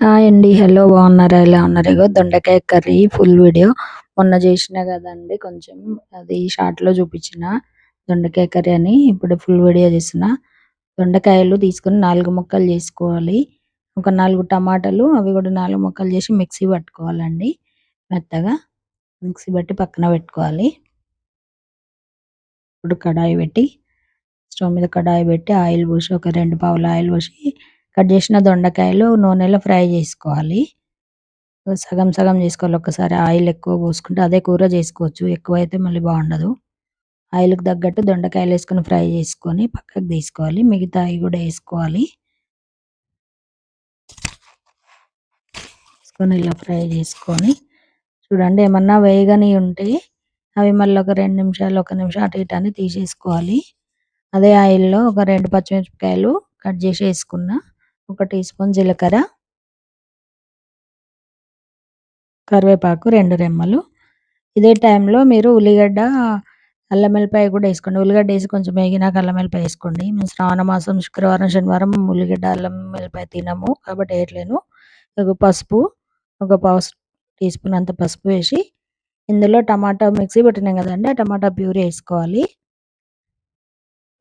Hi అండి. Hello బాగున్నారా? ఎలా ఉన్నారు? ఇగో దొండకాయ కర్రీ ఫుల్ వీడియో మొన్న చేసిన కదండీ! కొంచెం అది షార్ట్‌లో చూపించిన దొండకాయ కర్రీ అని ఇప్పుడు ఫుల్ వీడియో చేస్తున్నా. దొండకాయలు తీసుకొని 4 ముక్కలు చేసుకోవాలి. ఒక 4 టమాటాలు అవి కూడా 4 ముక్కలు చేసి మిక్సీ పట్టుకోవాలండి మెత్తగా. మిక్సీ పట్టి పక్కన పెట్టుకోవాలి. ఇప్పుడు కడాయి పెట్టి స్టవ్ మీద కడాయి పెట్టి ఆయిల్ పోసి ఒక 2 పావుల ఆయిల్ పోసి కట్ చేసిన దొండకాయలు నూనెలో ఫ్రై చేసుకోవాలి. సగం సగం చేసుకోవాలి. ఒక్కసారి ఆయిల్ ఎక్కువ పోసుకుంటే అదే కూర చేసుకోవచ్చు. ఎక్కువైతే మళ్ళీ బాగుండదు. ఆయిల్‌కి తగ్గట్టు దొండకాయలేసుకొని ఫ్రై చేసుకొని పక్కకు తీసుకోవాలి. మిగతాయి కూడా ఏసుకోవాలి. ఏసుకొని ఇలా ఫ్రై చేసుకొని చూడండి ఏమన్నా వేగనియి ఉంటే అవి మళ్ళీ ఒక 2 నిమిషాలు, 1 నిమిషం అటు ఇటు అని తీసేసుకోవాలి. అదే ఆయిల్‌లో ఒక 2 పచ్చిమిరపకాయలు కట్ చేసి ఏసుకున్న, ఒక టీ స్పూన్ జీలకర్ర, కరివేపాకు 2 రెమ్మలు. ఇదే టైంలో మీరు ఉల్లిగడ్డ, అల్లం వెల్లిపాయ కూడా ఏసుకోండి. ఉల్లిగడ్డ ఏసి కొంచెం వేగినాక అల్లం వెల్లిపాయ ఏసుకోండి. మేము శ్రావణ మాసం శుక్రవారం, శనివారం ఉల్లిగడ్డ, అల్లం వెల్లిపాయ తినము కాబట్టి ఏయట్లేను. పసుపు ఒక పావు టీ స్పూన్ అంత పసుపు వేసి ఇందులో టమాటా మిక్సీ పట్టినాం కదండీ! ఆ టమాటా ప్యూరీ ఏసుకోవాలి.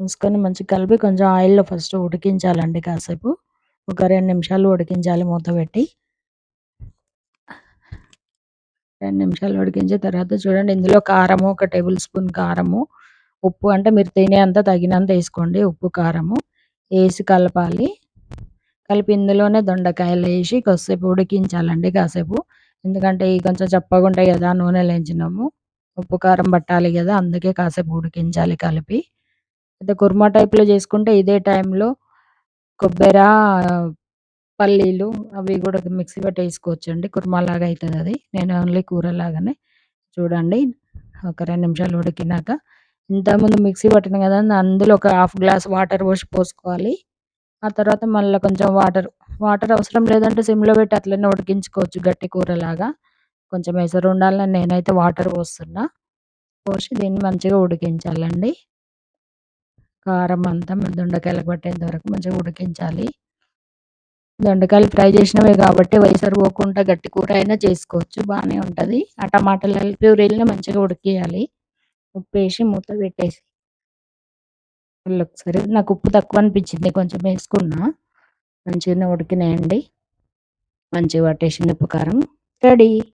ఏసుకొని మంచిగా కలిపి కొంచెం ఆయిల్‌లో ఫస్ట్ ఉడికించాలండి కాసేపు. ఒక 2 నిమిషాలు ఉడికించాలి మూత పెట్టి. 2 నిమిషాలు ఉడికించిన తర్వాత చూడండి ఇందులో కారము, ఒక టేబుల్ స్పూన్ కారము, ఉప్పు అంటే మీరు తినేంత తగినంత ఏసుకోండి ఉప్పు, కారము ఏసి కలపాలి. కలిపి ఇందులోనే దొండకాయలేసి కొద్దిసేపు ఉడికించాలండి కాసేపు. ఎందుకంటే ఇవి కొంచెం చప్పగుంటాయి గదా! నూనెలో ఏంచినాము. ఉప్పు, కారం పట్టాలి గదా! అందుకే కాసేపు ఉడికించాలి కలిపి. అయితే కుర్మా టైప్‌లో చేసుకుంటే ఇదే టైంలో కొబ్బెర, పల్లీలు అవి గూడా మిక్సీ పట్టేసుకోవచ్చండి. కుర్మాలాగా అయితదది. నేను ఓన్లీ కూరలాగానే చూడండి ఒక 2 నిమిషాలు ఉడికినాక ఇంతకుముందు మిక్సీ పట్టిన కదా! అందులో ఒక హాఫ్ గ్లాస్ వాటర్ పోసుకోవాలి. ఆ తర్వాత మళ్ళా కొంచెం వాటర్ అవసరం లేదంటే సిమ్‌లో పెట్టి అట్లనే ఉడికించుకోవచ్చు గట్టి కూరలాగా. కొంచెం ఎసరుండాలని నేనైతే వాటర్ పోస్తున్నా. పోసి దీన్ని మంచిగా ఉడికించాలండి. కారం అంతా దొండకాయలకు పట్టేంత వరకు మంచిగా ఉడికించాలి. దొండకాయలు ఫ్రై చేసినవే కాబట్టి ఎసరు పోకుండా గట్టి కూర అయినా చేసుకోవచ్చు. బానే ఉంటది. ఆ టమాటాలు ప్యూరీలని మంచిగా ఉడికియాలి. ఉప్పేసి మూత పెట్టేసి మళ్ళొకసారి నాకు ఉప్పు తక్కువ అనిపించింది కొంచెం వేసుకున్నా. మంచిగానే ఉడికినాయండి. మంచిగా పట్టేసింది ఉప్పు, కారం రెడీ.